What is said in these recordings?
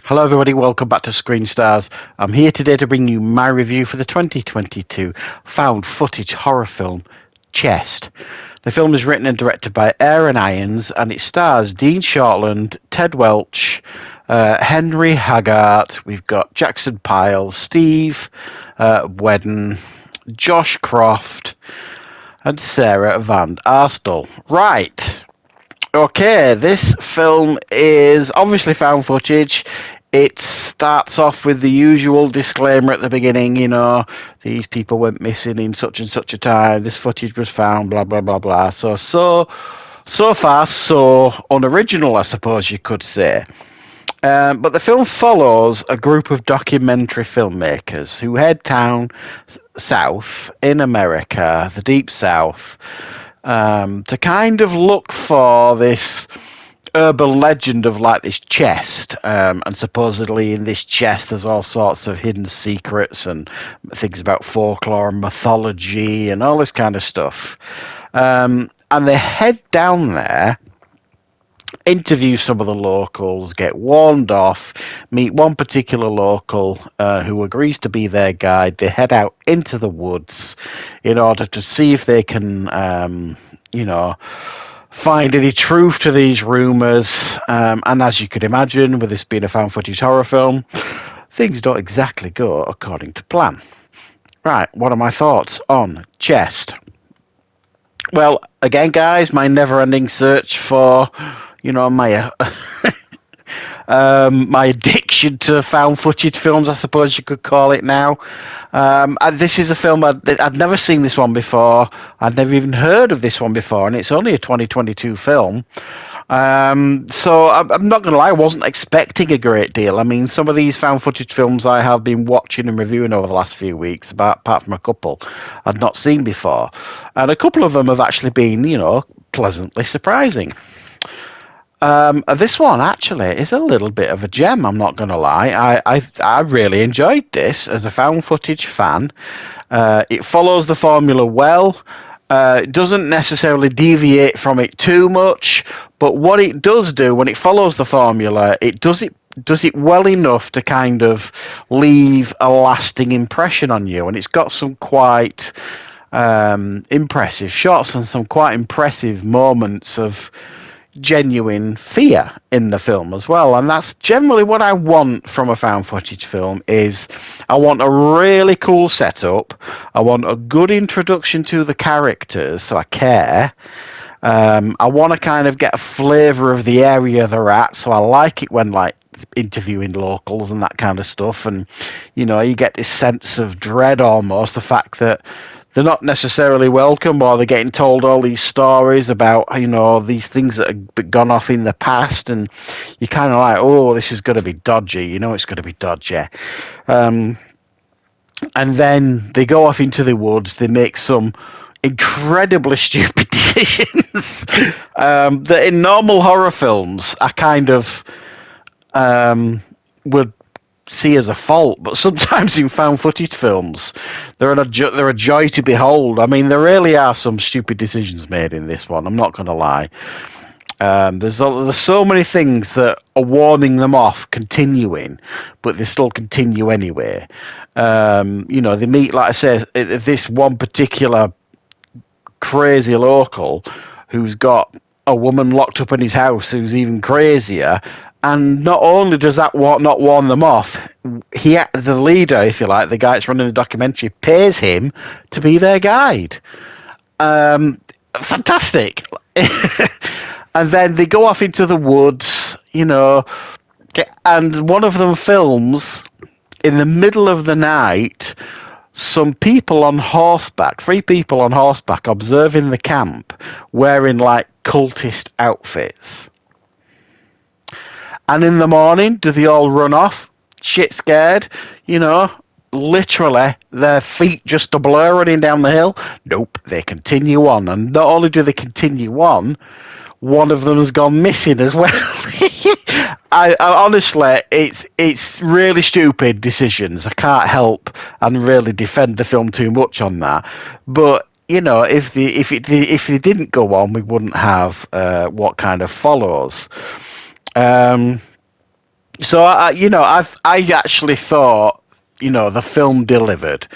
Hello, everybody. Welcome back to Screenstars. I'm here today to bring you my review for the 2022 found footage horror film Chest. The film is written and directed by Aaron Irons, and it stars Dean Shortland, Ted Welch, Henry Haggart. We've got Jackson Piles, Steve Wedden, Josh Croft, and Sarah Van Arstel. Right. Okay, this film is obviously found footage. It starts off with the usual disclaimer at the beginning, these people went missing in such and such a time, this footage was found, blah, blah, blah, blah. So far, so unoriginal, I suppose you could say. But the film follows a group of documentary filmmakers who head down south in America, the deep south, to kind of look for this urban legend of like this chest, and supposedly in this chest there's all sorts of hidden secrets and things about folklore and mythology and all this kind of stuff. And they head down there, interview some of the locals, get warned off, meet one particular local who agrees to be their guide. They head out into the woods in order to see if they can, find any truth to these rumours. And as you could imagine, with this being a found footage horror film, things don't exactly go according to plan. Right, what are my thoughts on Chest? Well, again, guys, my never-ending search for, my my addiction to found footage films, I suppose you could call it now. This is a film I'd never seen this one before. I'd never even heard of this one before, and it's only a 2022 film. So I'm not going to lie, I wasn't expecting a great deal. I mean, some of these found footage films I have been watching and reviewing over the last few weeks, apart from a couple I'd not seen before. And a couple of them have actually been, pleasantly surprising. This one actually is a little bit of a gem, I'm not going to lie. I really enjoyed this as a found footage fan. It follows the formula well. It doesn't necessarily deviate from it too much, but what it does do when it follows the formula, it does it well enough to kind of leave a lasting impression on you. And it's got some quite impressive shots and some quite impressive moments of genuine fear in the film as well. And that's generally what I want from a found footage film. Is I want a really cool setup, I want a good introduction to the characters so I care. I want to kind of get a flavour of the area they're at, so I like it when like interviewing locals and that kind of stuff, and you get this sense of dread almost, the fact that they're not necessarily welcome, or they're getting told all these stories about, these things that have gone off in the past, and you're kind of like, oh, this is going to be dodgy, it's going to be dodgy. And then they go off into the woods, they make some incredibly stupid decisions that in normal horror films I kind of would see as a fault, but sometimes in found footage films they're a joy to behold. I mean, there really are some stupid decisions made in this one, I'm not going to lie. There's so many things that are warning them off continuing, but they still continue anyway. They meet, like I say, this one particular crazy local who's got a woman locked up in his house who's even crazier. And not only does that not warn them off, the leader, if you like, the guy that's running the documentary, pays him to be their guide. Fantastic. And then they go off into the woods, and one of them films in the middle of the night some people on horseback, 3 people on horseback, observing the camp, wearing like cultist outfits. And in the morning, do they all run off? Shit scared, literally their feet just a blur running down the hill? Nope, they continue on. And not only do they continue on, one of them has gone missing as well. I honestly, it's really stupid decisions. I can't help and really defend the film too much on that. But if they didn't go on, we wouldn't have what kind of follows. So I actually thought, the film delivered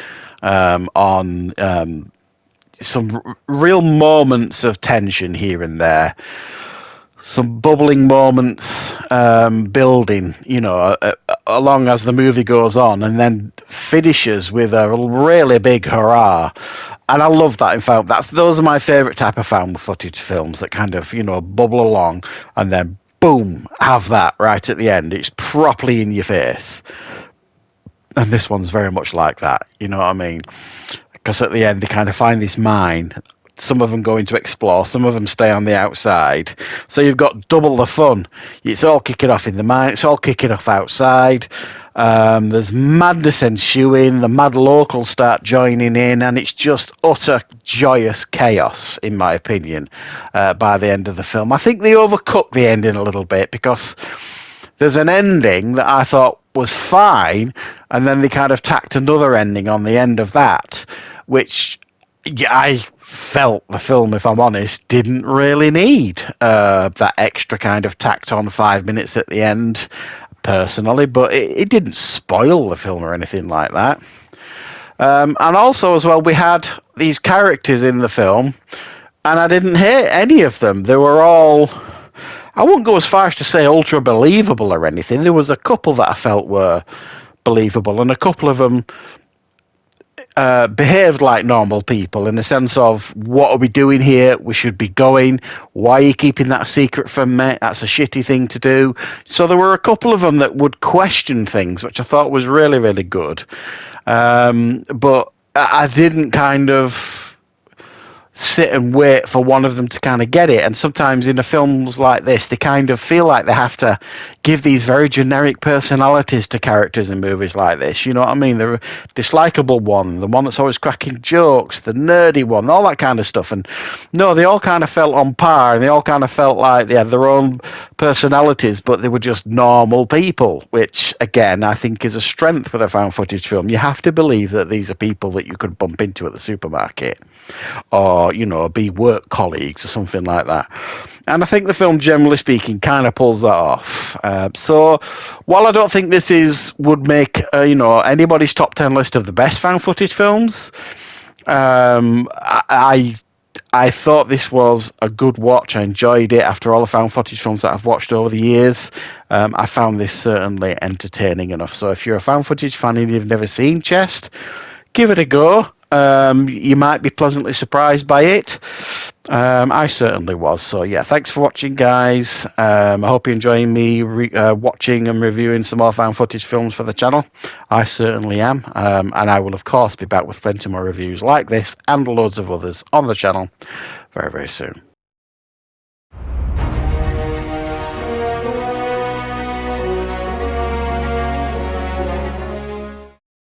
on some real moments of tension here and there, some bubbling moments building, along as the movie goes on, and then finishes with a really big hurrah. And I love that. In fact, those are my favourite type of found footage films that kind of, bubble along and then boom, have that right at the end. It's properly in your face. And this one's very much like that. You know what I mean? Because at the end, they kind of find this mine. Some of them go in to explore, some of them stay on the outside. So you've got double the fun. It's all kicking off in the mine, it's all kicking off outside. There's madness ensuing, the mad locals start joining in, and it's just utter joyous chaos, in my opinion, by the end of the film. I think they overcooked the ending a little bit because there's an ending that I thought was fine, and then they kind of tacked another ending on the end of that, which I felt the film, if I'm honest, didn't really need that extra kind of tacked on 5 minutes at the end, personally, but it didn't spoil the film or anything like that. And also, as well, we had these characters in the film, and I didn't hate any of them. They were all, I wouldn't go as far as to say ultra believable or anything. There was a couple that I felt were believable, and a couple of them behaved like normal people in the sense of, what are we doing here? We should be going. Why are you keeping that secret from me? That's a shitty thing to do. So there were a couple of them that would question things, which I thought was really, really good. But I didn't kind of sit and wait for one of them to kind of get it. And sometimes in the films like this, they kind of feel like they have to give these very generic personalities to characters in movies like this. You know what I mean? The dislikable one, the one that's always cracking jokes, the nerdy one, all that kind of stuff. And no, they all kind of felt on par, and they all kind of felt like they had their own personalities, but they were just normal people, which again I think is a strength with a found footage film. You have to believe that these are people that you could bump into at the supermarket, or be work colleagues or something like that. And I think the film, generally speaking, kind of pulls that off. So while I don't think this would make anybody's top 10 list of the best found footage films, I thought this was a good watch. I enjoyed it. After all the found footage films that I've watched over the years, I found this certainly entertaining enough. So if you're a found footage fan and you've never seen Chest, give it a go. You might be pleasantly surprised by it. I certainly was. So yeah, thanks for watching, guys. I hope you're enjoying me watching and reviewing some more found footage films for the channel. I certainly am. And I will, of course, be back with plenty more reviews like this and loads of others on the channel very, very soon.